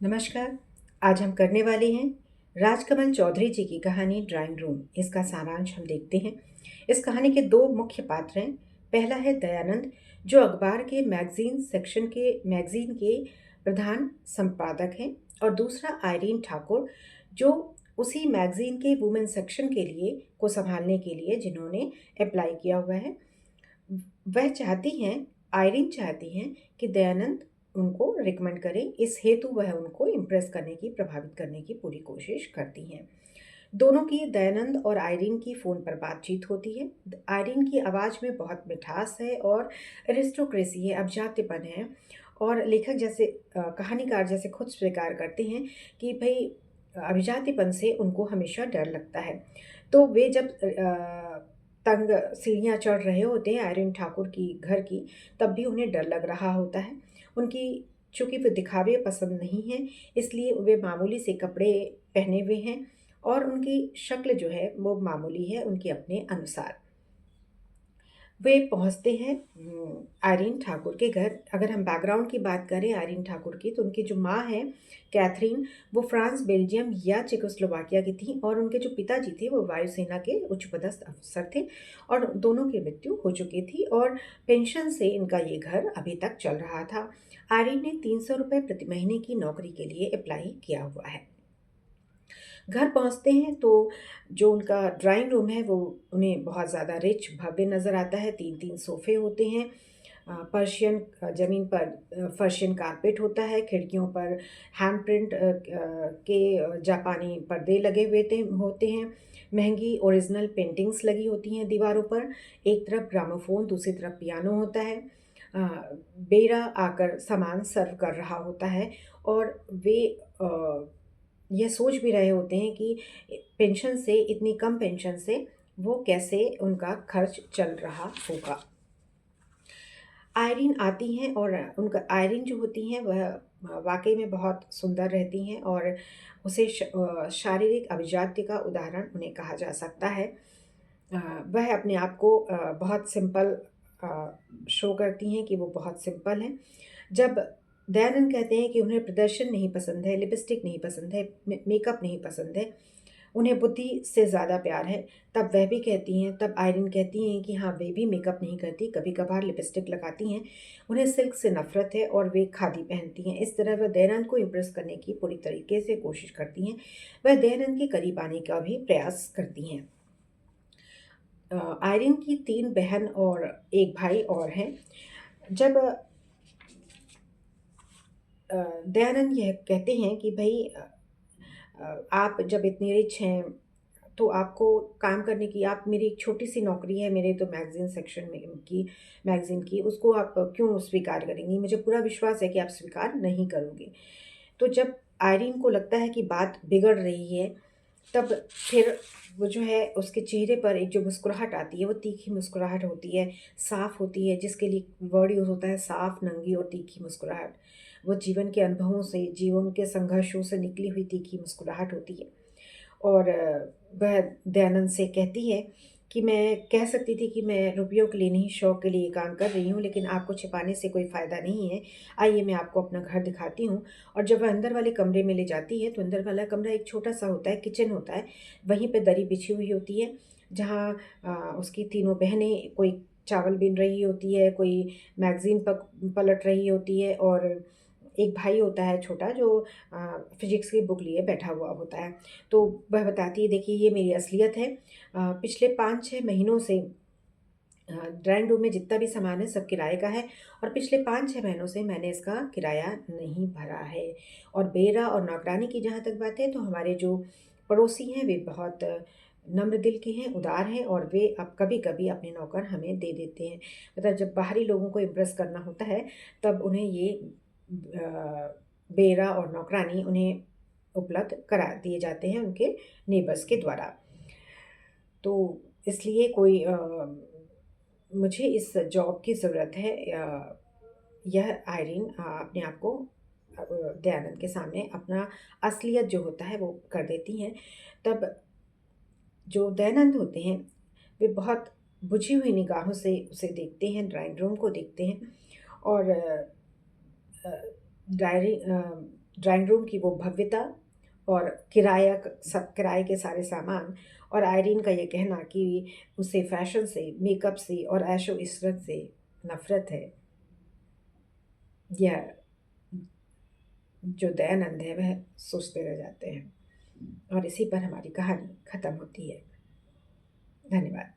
नमस्कार। आज हम करने वाले हैं राजकमल चौधरी जी की कहानी ड्राइंग रूम। इसका सारांश हम देखते हैं। इस कहानी के दो मुख्य पात्र हैं। पहला है दयानंद, जो अखबार के मैगजीन के प्रधान संपादक हैं, और दूसरा आइरीन ठाकुर, जो उसी मैगजीन के वुमेन सेक्शन के लिए को संभालने के लिए जिन्होंने अप्लाई किया हुआ है। वह चाहती हैं आयरीन चाहती हैं कि दयानंद उनको रिकमेंड करें। इस हेतु वह उनको इम्प्रेस करने की, प्रभावित करने की पूरी कोशिश करती हैं। दोनों की, दयानंद और आयरीन की, फ़ोन पर बातचीत होती है। आयरीन की आवाज़ में बहुत मिठास है और एरिस्टोक्रेसी है, अभिजात्यपन है। और लेखक जैसे कहानीकार जैसे खुद स्वीकार करते हैं कि भई अभिजात्यपन से उनको हमेशा डर लगता है। तो वे जब तंग सीढ़ियाँ चढ़ रहे होते हैं आयरन ठाकुर की घर की, तब भी उन्हें डर लग रहा होता है। उनकी, चूँकि वे दिखावे पसंद नहीं हैं, इसलिए वे मामूली से कपड़े पहने हुए हैं और उनकी शक्ल जो है वो मामूली है उनके अपने अनुसार। वे पहुँचते हैं आइरीन ठाकुर के घर। अगर हम बैकग्राउंड की बात करें आइरीन ठाकुर की, तो उनकी जो माँ हैं कैथरीन, वो फ्रांस, बेल्जियम या चेकोस्लोवाकिया की थीं, और उनके जो पिताजी थे वो वायुसेना के उच्च पदस्थ अफसर थे, और दोनों की मृत्यु हो चुकी थी, और पेंशन से इनका ये घर अभी तक चल रहा था। आइरीन ने 300 रुपये प्रति महीने की नौकरी के लिए अप्लाई किया हुआ है। घर पहुँचते हैं तो जो उनका ड्राइंग रूम है वो उन्हें बहुत ज़्यादा रिच, भव्य नज़र आता है। 3-3 सोफ़े होते हैं। पर्शियन ज़मीन पर पर्शियन कारपेट होता है। खिड़कियों पर हैंड प्रिंट के जापानी पर्दे लगे हुए होते हैं। महँगी ओरिजिनल पेंटिंग्स लगी होती हैं दीवारों पर। एक तरफ ग्रामोफ़ोन, दूसरी तरफ पियानो होता है। अ, बेरा आकर सामान सर्व कर रहा होता है, और वे ये सोच भी रहे होते हैं कि पेंशन से, इतनी कम पेंशन से वो कैसे उनका खर्च चल रहा होगा। आइरीन आती हैं, और उनका आइरीन जो होती हैं वह वाक़ई में बहुत सुंदर रहती हैं, और उसे शारीरिक अभिजात्य का उदाहरण उन्हें कहा जा सकता है। वह अपने आप को बहुत सिंपल शो करती हैं कि वो बहुत सिंपल हैं। जब दयानंद कहते हैं कि उन्हें प्रदर्शन नहीं पसंद है, लिपस्टिक नहीं पसंद है, मेकअप नहीं पसंद है, उन्हें बुद्धि से ज़्यादा प्यार है, तब आइरीन कहती हैं कि हाँ, वे भी मेकअप नहीं करती, कभी-कभार लिपस्टिक लगाती हैं। उन्हें सिल्क से नफ़रत है और वे खादी पहनती हैं। इस तरह वह दयानंद को इम्प्रेस करने की पूरी तरीके से कोशिश करती हैं। वह दयानंद के करीब आने का भी प्रयास करती हैं। आइरीन की 3 बहन और 1 भाई और हैं। जब दयानंद यह कहते हैं कि भई आप जब इतनी रिच हैं, तो आपको काम करने की, आप, मेरी एक छोटी-सी नौकरी है, मेरे तो मैगज़ीन सेक्शन में की मैगज़ीन की, उसको आप क्यों स्वीकार करेंगी? मुझे पूरा विश्वास है कि आप स्वीकार नहीं करोगे। तो जब आइरीन को लगता है कि बात बिगड़ रही है, तब फिर वो जो है उसके चेहरे पर एक जो मुस्कुराहट आती है, वो तीखी मुस्कुराहट होती है, साफ़ होती है, जिसके लिए वर्ड यूज़ होता है साफ़, नंगी और तीखी मुस्कुराहट। वो जीवन के अनुभवों से, जीवन के संघर्षों से निकली हुई तीखी मुस्कुराहट होती है। और वह दयानंद से कहती है कि मैं कह सकती थी कि मैं रुपयों के लिए नहीं, शौक के लिए ये काम कर रही हूँ, लेकिन आपको छिपाने से कोई फ़ायदा नहीं है। आइए मैं आपको अपना घर दिखाती हूँ। और जब वह अंदर वाले कमरे में ले जाती है, तो अंदर वाला कमरा एक छोटा-सा होता है, किचन होता है। वहीं पे दरी बिछी हुई होती है, जहाँ उसकी तीनों बहनें, कोई चावल बीन रही होती है, कोई मैगज़ीन पलट रही होती है, और एक भाई होता है छोटा, जो फ़िज़िक्स की बुक लिए बैठा हुआ होता है। तो वह बताती है, देखिए ये मेरी असलियत है। पिछले 5-6 महीनों से ड्राइंग रूम में जितना भी सामान है सब किराए का है, और पिछले 5-6 महीनों से मैंने इसका किराया नहीं भरा है। और बेरा और नौकरानी की जहाँ तक बात है, तो हमारे जो पड़ोसी हैं वे बहुत नम्र दिल के हैं, उदार हैं, और वे अब कभी-कभी अपने नौकर हमें दे देते हैं। मतलब जब बाहरी लोगों को इम्प्रेस करना होता है, तब उन्हें ये बेरा और नौकरानी उन्हें उपलब्ध करा दिए जाते हैं उनके नेबर्स के द्वारा। तो इसलिए मुझे इस जॉब की ज़रूरत है। यह आइरीन अपने आप को दयानंद के सामने अपना असलियत जो होता है वो कर देती हैं। तब जो दयानंद होते हैं, वे बहुत बुझी हुई निगाहों से उसे देखते हैं, ड्राइंग रूम को देखते हैं, और अ, डायरी ड्राइंग रूम की वो भव्यता और किराए के सारे सामान और आयरीन का ये कहना कि उसे फैशन से, मेकअप से और ऐशो इशरत से नफरत है, यह जो दयानंद है वह सोचते रह जाते हैं। और इसी पर हमारी कहानी खत्म होती है। धन्यवाद।